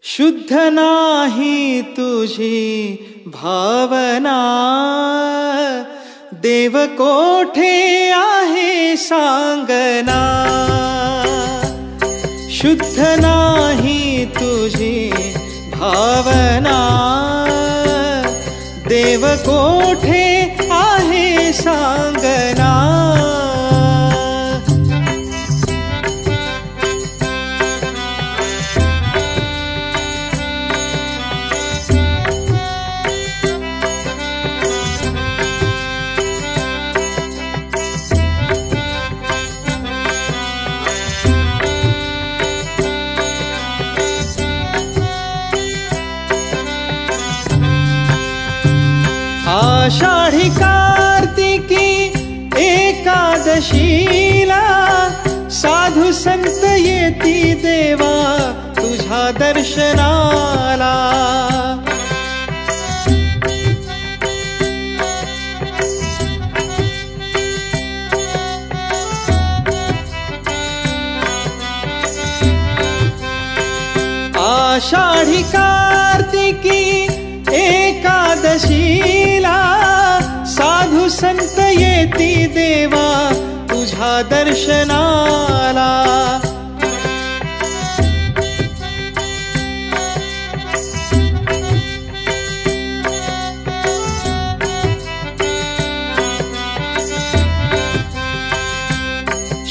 शुद्ध नाही तुझी भावना, देव कोठे आहे सांगना. शुद्ध नाही तुझी भावना, देव कोठे आहे सांगना. आषाढी कार्तिकी एकादशीला साधू संत येती देवा तुझ्या दर्शनाला. आषाढी कार्तिकी एकादशीला साधू संत येती देवा तुझ्या दर्शनाला.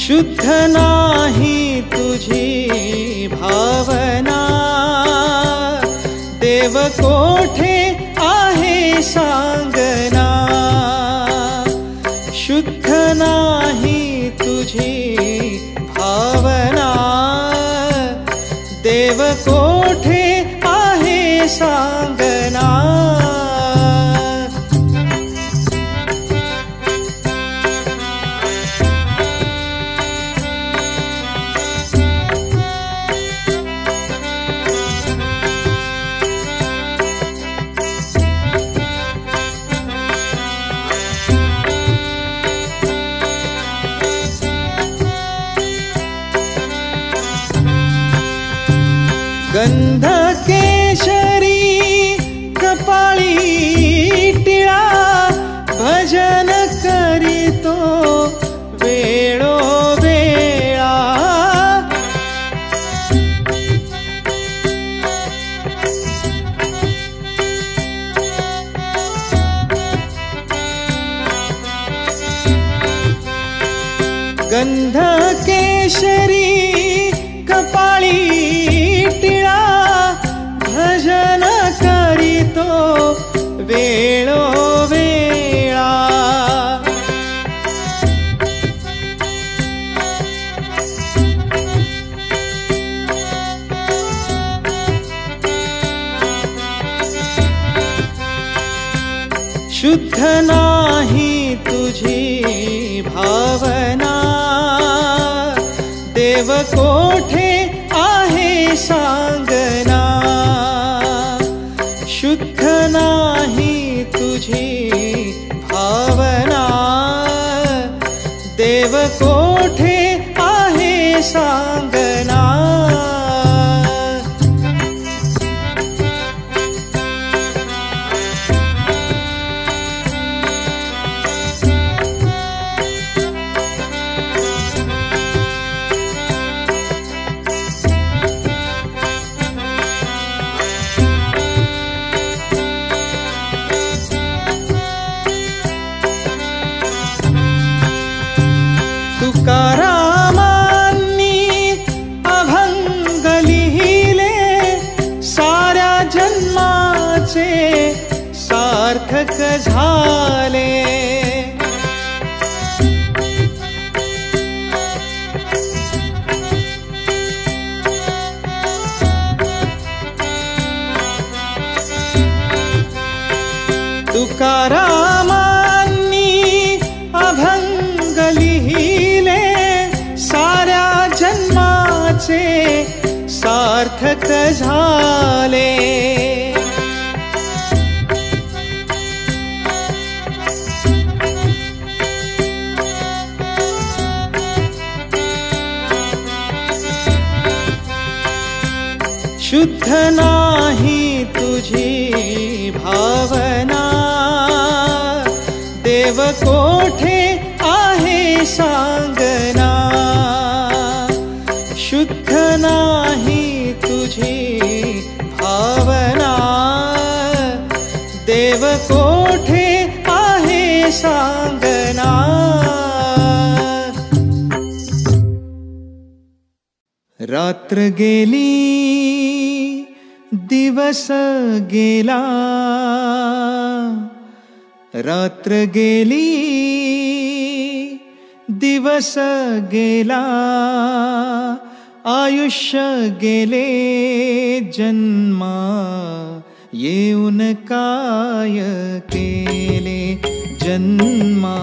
शुद्ध नाही तुझी भावना, देव कोठे आहे सांगना. शुद्ध नाही तुझी भावना, देव कोठे आहे सांगना. गंध केशरी कपाळी टिळा, भजन करीतो वेळोवेळा. गंध केशरी कपाळी टिळा, भजन करीतो वेळोवेळा. शुद्ध नाही तुझी भावना, देव कोठे आहे सांगना. शुद्ध नाही तुझी भावना, देव कोठे आहे सांगना. तुकारामांनी अभंग लिहिले, साऱ्या जन्माचे सार्थक झाले. तुकारामांनी अभंग लिहिले, साऱ्या जन्माचे सार्थक झाले. शुद्ध नाही तुझी भावना, देव कोठे आहे सांगना. शुद्ध नाही तुझी भावना, देव कोठे आहे सांगना. रात्र गेली दिवस गेला, रात्र गेली दिवस गेला. आयुष्य गेले जन्मा, येऊन काय केले. जन्मा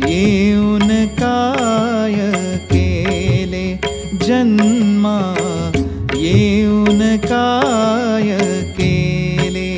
येऊन काय केले. जन्मा येऊन काय केले.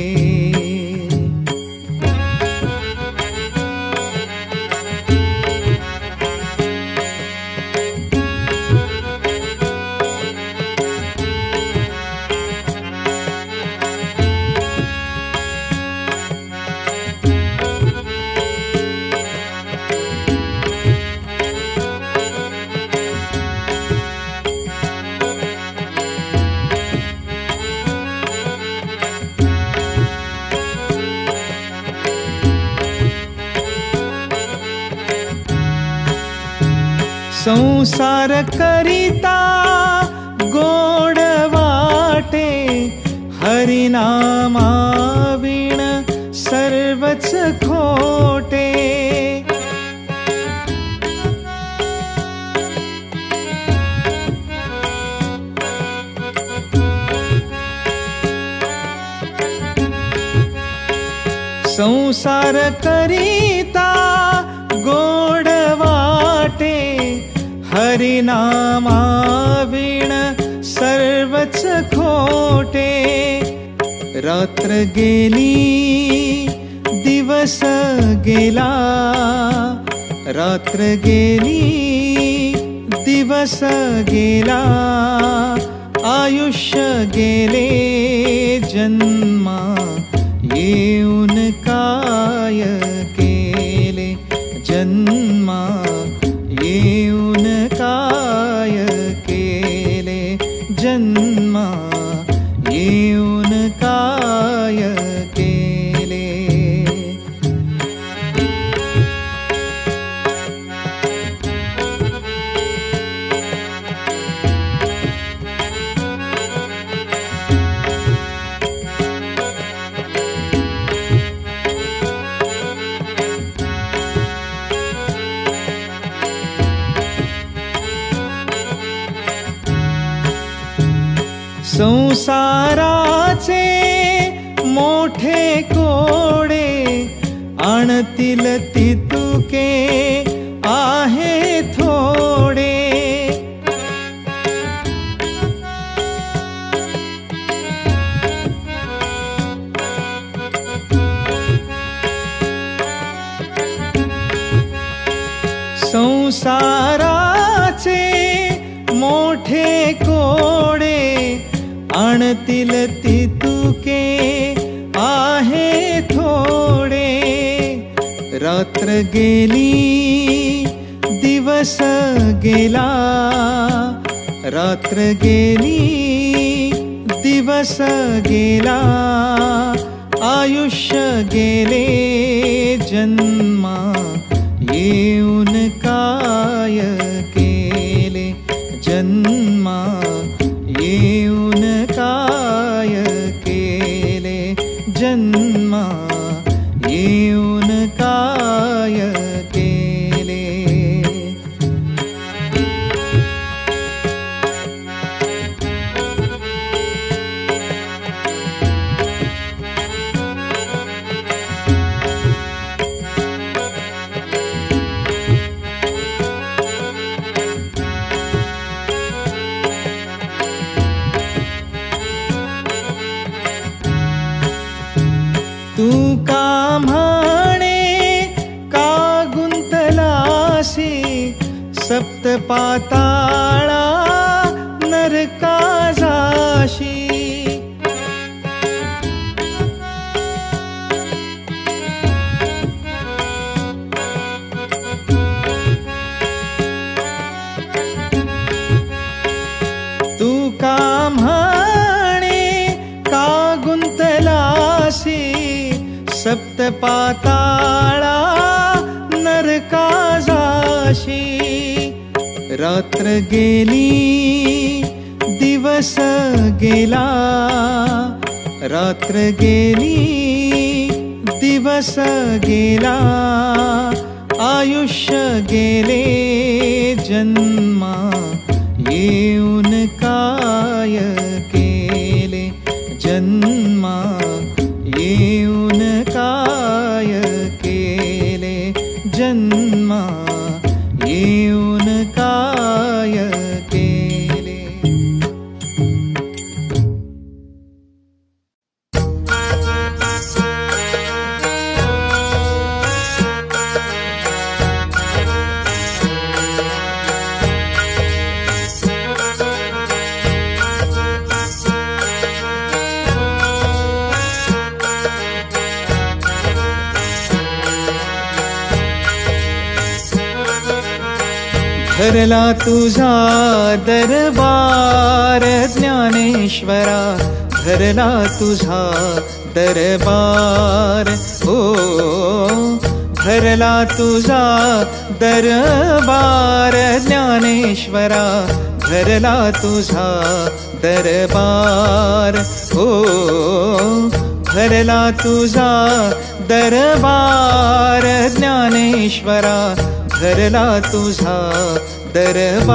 संसार करिता गोड वाटे, हरिनामा विण सर्वच खोटे. संसार करिता गोड वाटे, हरिनामा विण सर्वच खोटे. रात्र गेली दिवस गेला, रात्र गेली दिवस गेला. आयुष्य गेले जन्मा, येऊन काय केले. जन्मा येऊन काय केले. जन्मा येऊन काय केले. संसाराचे मोठे कोडे, आणतील तितुके आहे थोडे. संसाराचे मोठे कोडे, आणतील तितुके आहे थोडे. रात्र गेली दिवस गेला, रात्र गेली दिवस गेला. आयुष्य गेले जन्मा, येऊन काय केले. जन्मा येऊन काय केले. जन्मा येऊन काय केले. तू का म्हणे का गुंतलासी, सप्त पाताळा नरका जाशी. रात्र गेली दिवस गेला, रात्र गेली दिवस गेला, आयुष्य गेले जन्मा येऊन काय केले, जन्मा येऊन काय केले, जन्मा येऊन काय केले. भरला तुझा दरबार ज्ञानेश्वरा, भरला तुझा दरबार, हो भरला तुझा दरबार ज्ञानेश्वरा, भरला तुझा दरबार, हो भरला तुझा दरबार ज्ञानेश्वरा, भरला तुझा दरबार.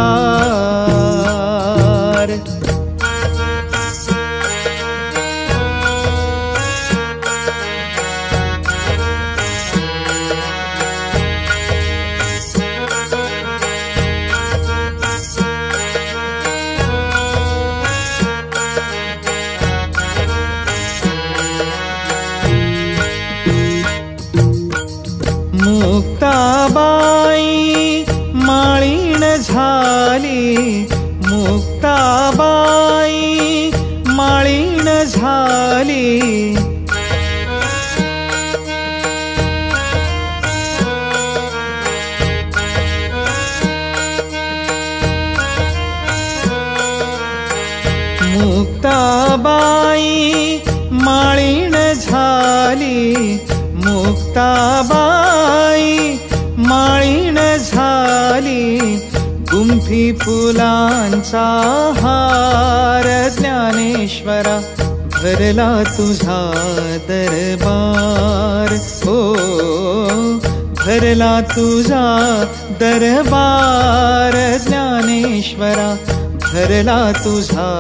मुक्ताबाई माळीण झाली, मुक्ताबाई माळीण झाली, मुक्ताबाई माळीण झाली, मुक्ताबाई माळीण झाली, गुंफी फुलांचा हार ज्ञानेश्वरा, भरला तुझा दरबार, हो भरला तुझा दरबार ज्ञानेश्वरा, भरला तुझा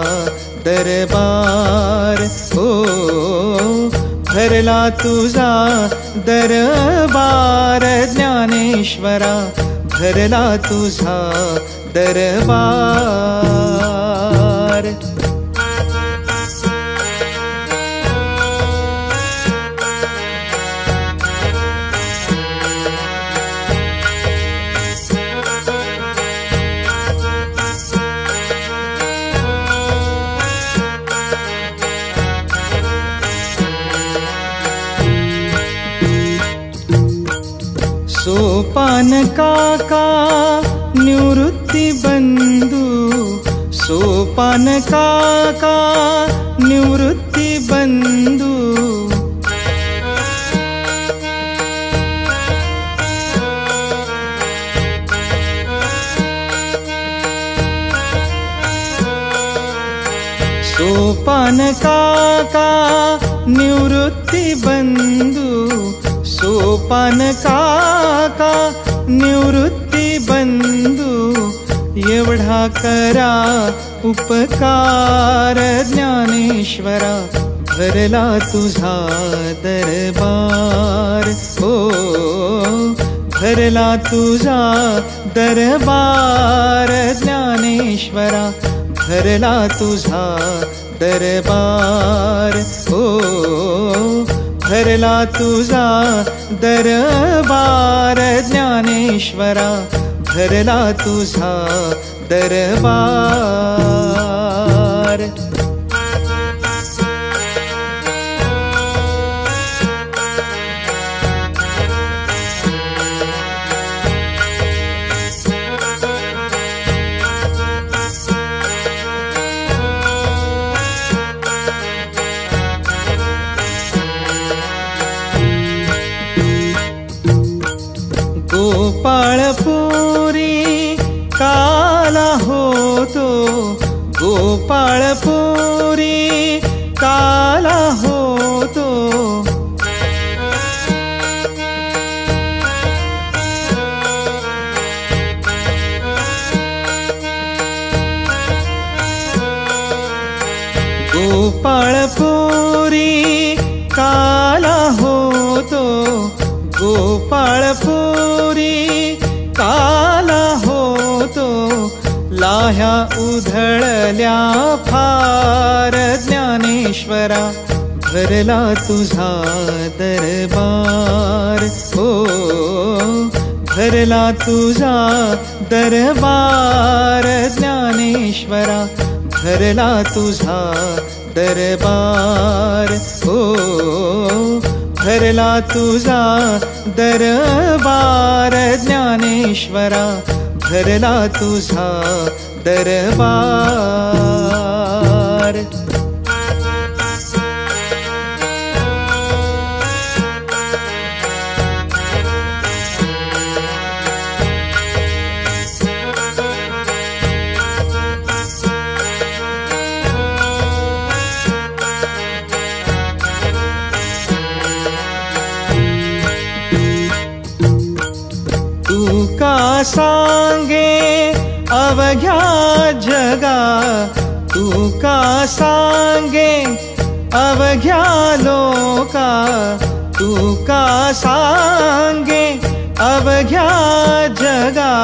दरबार, हो भरला तुझा दरबार ज्ञानेश्वरा, भरला तुझा दरबार. सोपान काका निवृत्ती बंधू, सोपान काका निवृत्ती बंधू, सोपान काका निवृत्ती बंधू, सोपान काका निवृत्ती बंधू, एवढा करा उपकार ज्ञानेश्वरा, भरला तुझा दरबार, हो भरला तुझा दरबार ज्ञानेश्वरा, भरला तुझा दरबार, हो भरला तुझा दरबार ज्ञानेश्वरा, भरला तुझा दरबार. गोपाळपुरी काल गोपाळपुरी काला होतो, गोपाळपुरी काला होतो, गोपाळपुरी काला होतो, लाह्या उधळल्या फार ज्ञानेश्वरा, भरला तुझा दरबार, हो भरला तुझा दरबार ज्ञानेश्वरा, भरला तुझा दरबार, हो भरला तुझा दरबार ज्ञानेश्वरा, भरला तुझा दरबार. का सांगे अवघ्या जगा, तू का सांगे अवघ्या लोका, तू का सांगे अवघ्या जगा,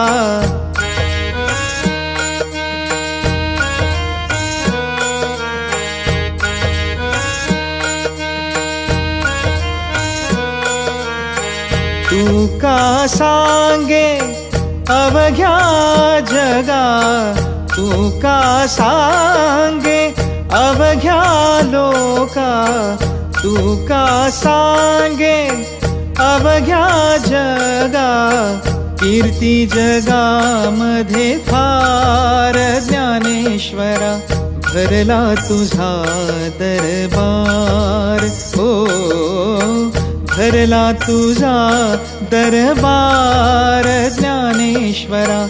तू का सांगे अवघ्या जगा, तू का सांगे अवघ्या लोका, तू का सांगे अवघ्या जगा, कीर्ती जगामध्ये फार ज्ञानेश्वरा, भरला तुझा दरबार, हो भरला तुझा दरबार ज्ञानेश्वरा,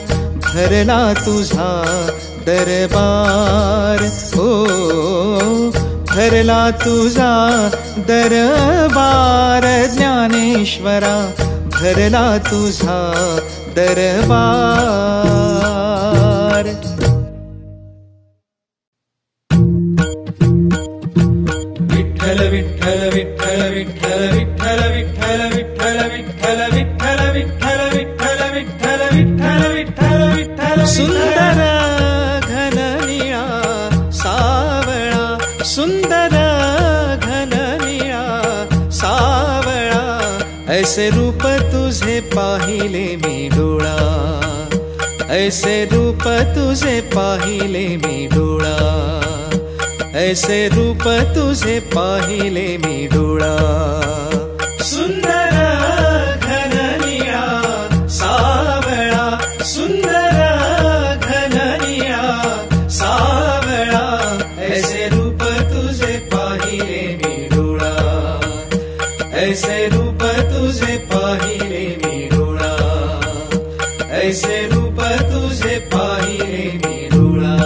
भरला तुझा दरबार, हो भरला तुझा दरबार ज्ञानेश्वरा, भरला तुझा दरबार. विठ्ठल विठ्ठल विठ्ठल विठ्ठल विठ्ठल विठ्ठल विठ्ठल विठ्ठल विठ्ठल विठ्ठल विठ्ठल विठ्ठल विठ्ठल विठ्ठल विठ्ठल. सुंदर घन निळा सावळा, सुंदर घन निळा सावळा, ऐसे रूप तुझे पाहिले मी डोळा, ऐसे रूप तुझे पाहिले मी डोळा, ऐसे रूप तुझे पाहिले मी डोळा. सुंदर घन निळा सावळा, सुंदर घन निळा सावळा, ऐसे रूप तुझे पाहिले मी डोळा, ऐसे रूप तुझे पाहिले मी डोळा, ऐसे रूप तुझे पाहिले मी डोळा.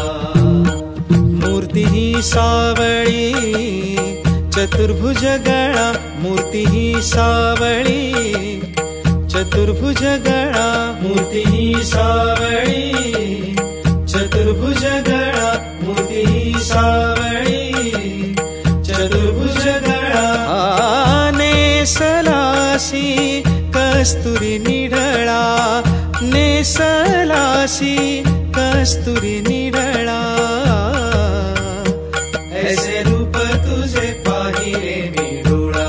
मूर्ती ही सावळी चतुर्भुज गळा, मूर्ती ही सावळी चतुर्भुज गळा, मूर्ती ही सावळी चतुर्भुज गळा, मूर्ती ही सावळी चतुर्भुज गळा. नेसलासी कस्तुरी निढळा, नेसलासी कस्तुरी निढळा, ऐसे रूप तुझे पाहिले मी डोळा,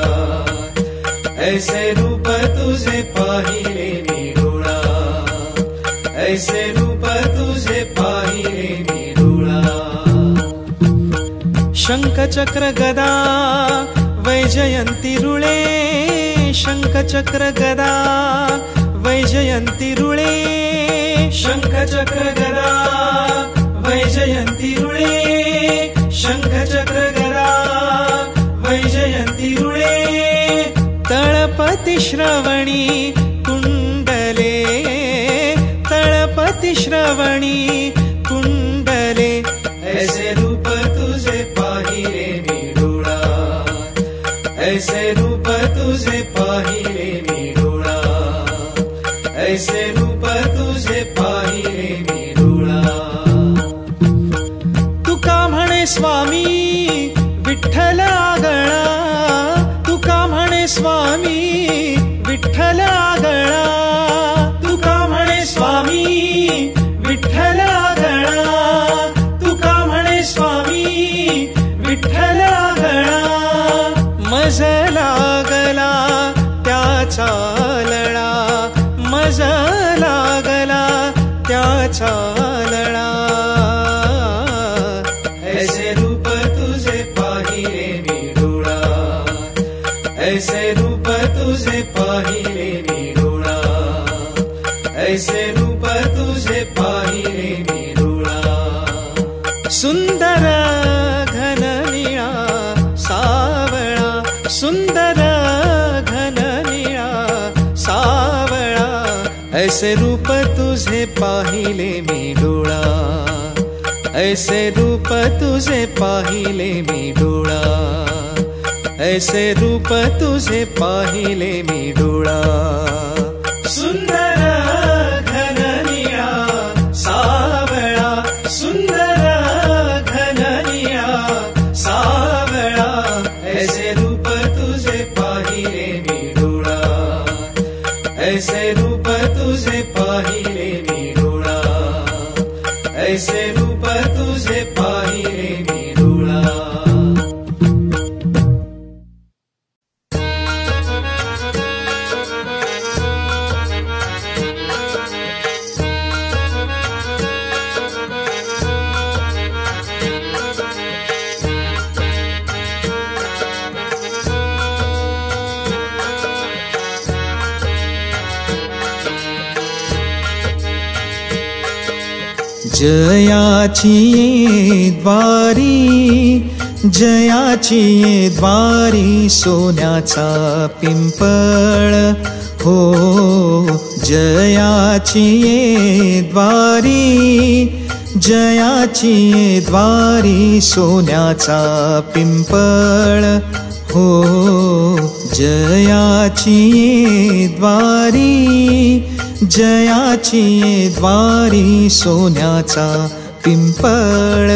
ऐसे रूप तुझे पाहिले मी डोळा, ऐसे रूप तुझे पाहिले मी डोळा. शंख चक्र गदा वैजयंती रुळे, शंख चक्र गदा वैजयंती रुळे, शंख चक्र गदा वैजयंती रुळे, शंख चक्र गदा वैजयंती रुळे. तळपती श्रवणी कुंडले, तळपती श्रवणी कुंडले, ऐसे रूप ऐसे रूप तुझे पाहिले मी डोळा, ऐसे रूप तुझे पाहिले मी डोळा. तुका म्हणे स्वामी विठ्ठल आगळा, तुका म्हणे स्वामी विठ्ठल आगळा, तुका म्हणे स्वामी विठ्ठल आगळा, तुका म्हणे स्वामी विठ्ठल आगळा. मज लागला त्याचा लळा, मज लागला त्याचा लळा. ऐसे रूप तुझे पाहिले मी डोळा, ऐसे रूप तुझे पाहिले मी डोळा, ऐसे रूप तुझे पाहिले मी डोळा. सुंदर घन निळा सावळा, सुंदर घन निळा सावळा. ऐसे रूप तुझे पाहिले मी डोळा, ऐसे रूप तुझे पाहिले मी डोळा, ऐसे रूप तुझे पाहिले मी डोळा. सुंदर घन निळा सावळा, सुंदर घन निळा सावळा. ऐसे रूप तुझे पाहिले मी डोळा, ऐसे रूप तुझे पाहिले मी डोळा, ऐसे रूप तुझे पाहिले मी डोळा. जयाची ये द्वारी, जयाची ये द्वारी सोन्याचा पिंपळ हो. जयाची ये द्वारी, जयाची ये द्वारी सोन्याचा पिंपळ हो. जयाची ये द्वारी, जयाची ये द्वारी सोन्याचा पिंपळ.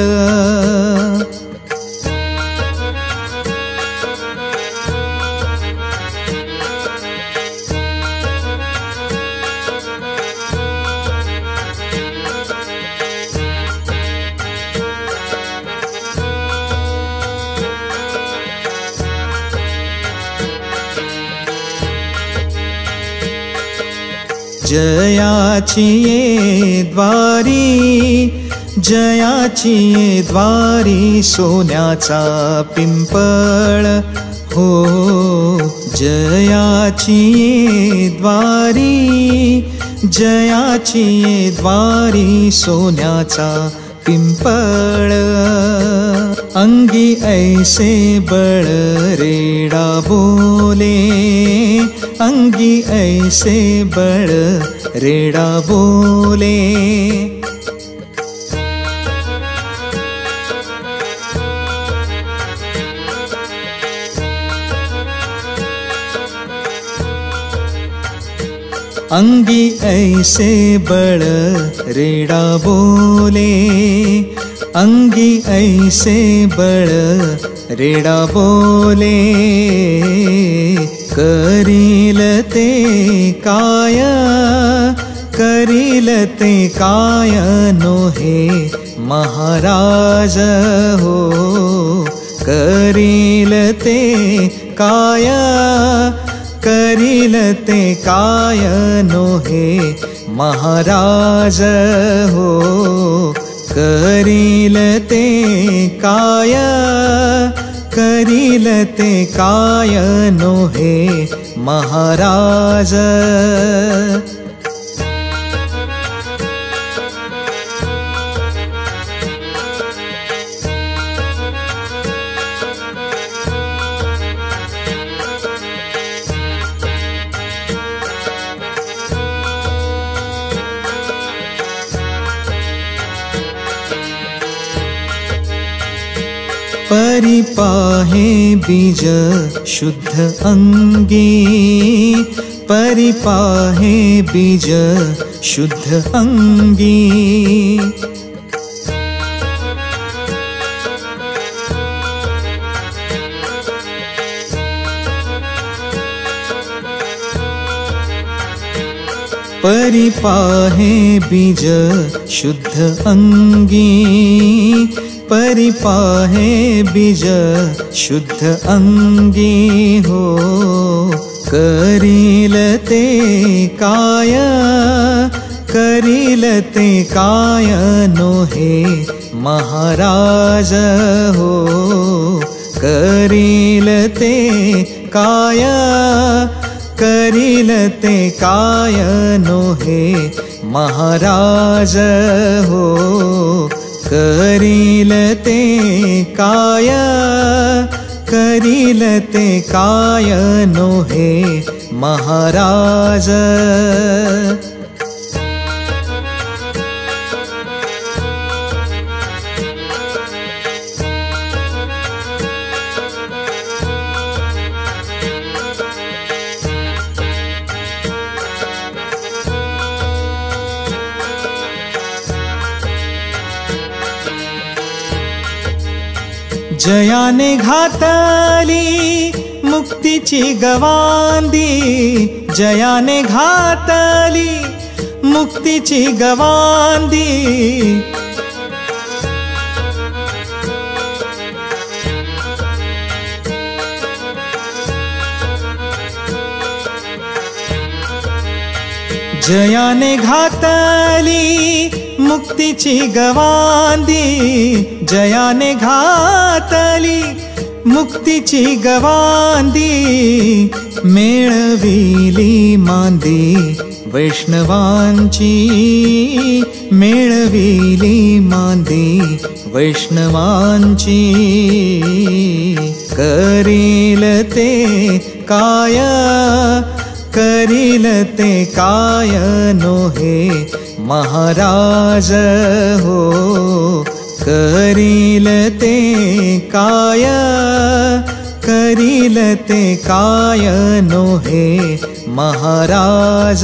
जयाची ये द्वारी, जयाची ये द्वारी सोन्याचा पिंपळ हो. जयाची ये द्वारी, जयाची ये द्वारी सोन्याचा पिंपळ. अंगी ऐसे बळ रेडा बोले, अंगी ऐसे बळ रेडा बोले. अंगी ऐसे बळ रेडा बोले, अंगी ऐसे बळ रेडा बोले. करील ते काय, करील ते काय नोहे महाराज हो. करील ते काय, करील ते काय नोहे महाराज हो. करील ते काय, करील ते काय नोहे महाराज. परिपाहे बीज शुद्ध अंगी, परिपाहे बीज शुद्ध अंगी। परिपाहे बीज शुद्ध अंगी, परिपाहे बीज शुद्ध अंगी हो। करीलते काय, करीलते काय नोहे महाराज हो। करीलते काय, करीलते काय नोहे महाराज हो। करीलते काय, करीलते काय नोहे महाराज। जयाने घातली मुक्तीची गवांदी, जयाने घातली मुक्तीची गवांदी। जयाने घातली मुक्तीची गवांदी, जयाने घातली मुक्तीची गवांदी। मेळविली मांदी वैष्णवांची, मेळविली मांदी वैष्णवांची। करीलते काय, करीलते काय नोहे महाराज हो। करीलते काय, करीलते काय नोहे महाराज।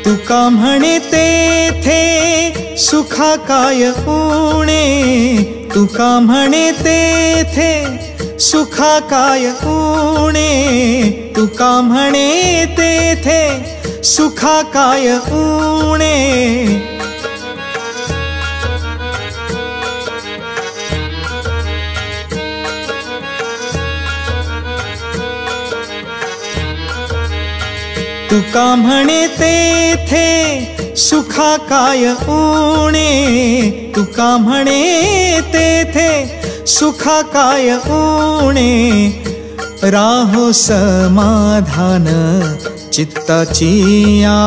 तुका म्हणे तेथे सुखा काय उणे, तुका म्हणे तेथे सुखा काय उणे। तुका म्हणे तेथे सुखा काय उणे। तुका म्हणे तेथे सुखा काय उणे, तुका म्हणे तेथे सुखा काय उणे। राहो समाधान चित्ताची या,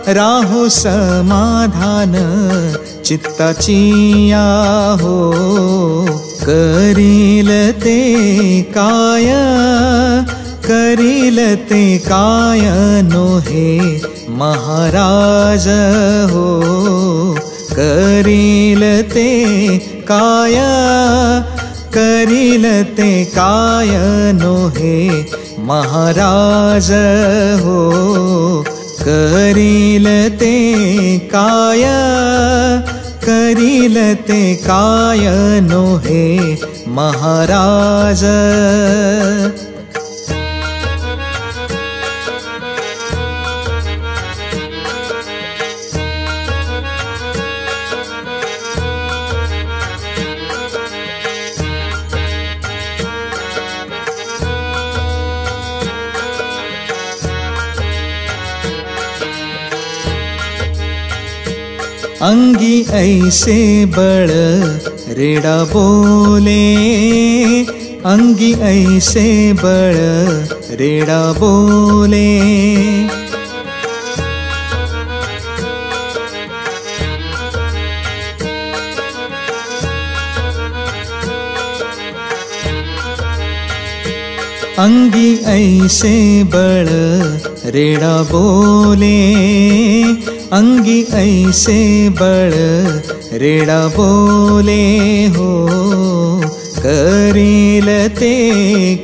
राहो समाधान चित्ताची या हो। करीलते काय, करीलते काय नोहे महाराज हो। करीलते काय, करीलते काय नोहे महाराज हो। करीलते काय, करीलते काय नोहे महाराज। अंगी ऐसे बळ रेडा बोले, अंगी ऐसे बळ रेडा बोले। अंगी ऐसे बळ रेडा बोले, अंगी ऐसे बळ रेडा बोले हो, करील ते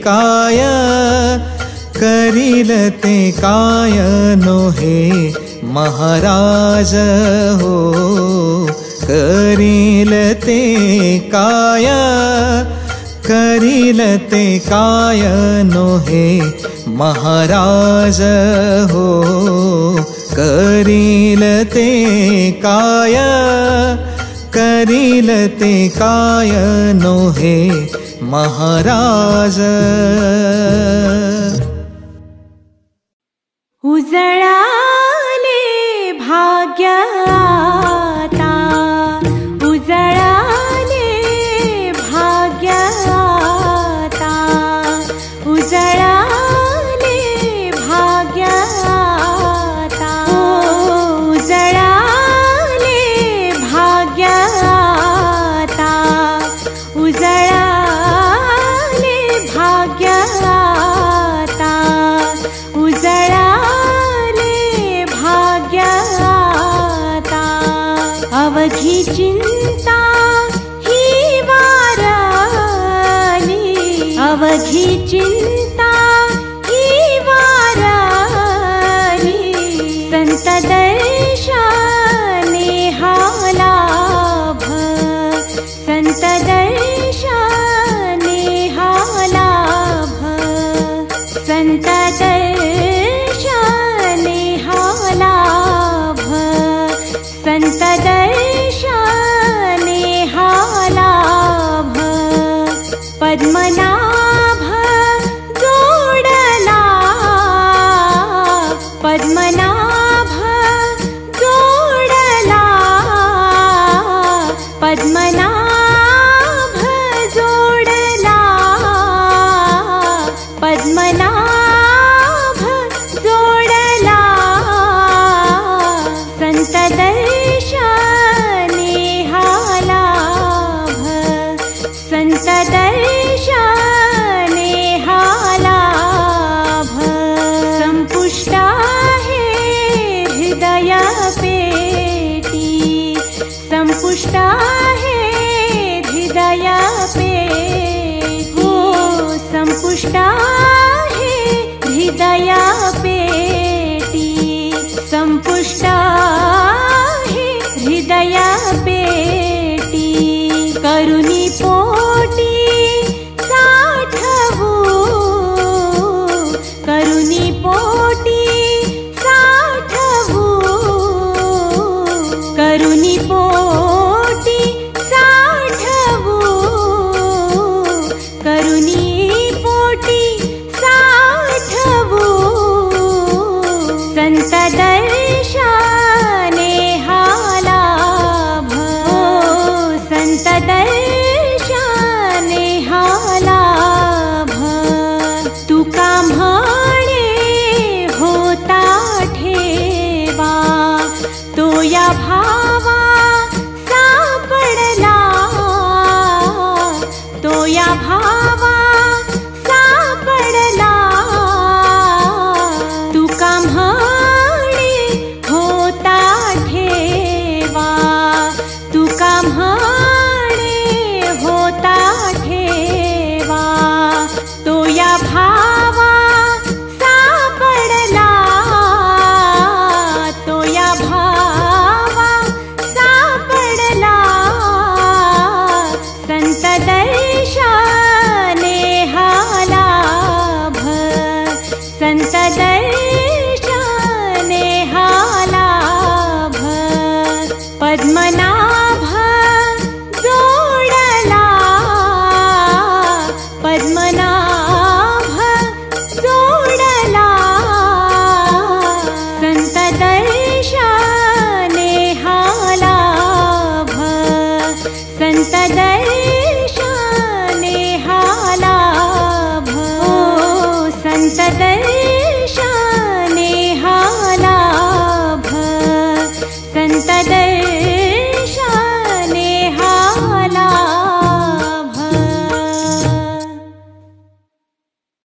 काय, करील ते काय नोहे महाराज हो, करील ते काय, करील ते काय नोहे महाराज हो, करील ते काय, करील ते काय नोहे महाराज। उजळाले भाग्य आता, उजळाले भाग्य आता, उजळाले भाग्य आता, उजळाले भाग्य आता, उजळाले भाग्य आता, उजळाले भाग्य आता, अवघी चिंता ही वारली, अवघी चिंता ही वारली, संत दर्शने हा लाभ, संत दर्शने हा लाभ, संत दर्शने हा लाभ, संत दर्शने हा लाभ, पद्मनाभ जोडला, पद्मनाभ जोडला, पद्मनाभ जोडला, पद्मनाभ जोडला, संत दर्शने हा लाभ, संत दर्शने हा लाभ, संपुष्ट आहे हृदय पेटी, संपुष्ट आहे हृदय पेटी, हो संपुष्ट आहे हृदय पेटी, संपुष्ट आहे हृदय पेटी, करुणी पोटी साठवू, करुणी पोटी साठवू, करुणी पोटी साठवू, करुणी पोटी साठवू, संत दर्शने हा लाभ, संत दर्शने हा लाभ, तुका म्हणे होता ठेवा, तो या भावा सापडला, तो या भावा सापडला, तुका म्हणे होता ठेवा, तुका म्हणे होता ठेवा, तो या भावा सापडला, तो या भावा सापडला, संत दर्शने हा लाभ, संत दर्शने हा लाभ, पद्मनाभ जोडला, पद्मनाभ जोडला, संत दर्शने हा लाभ, संत दर्शने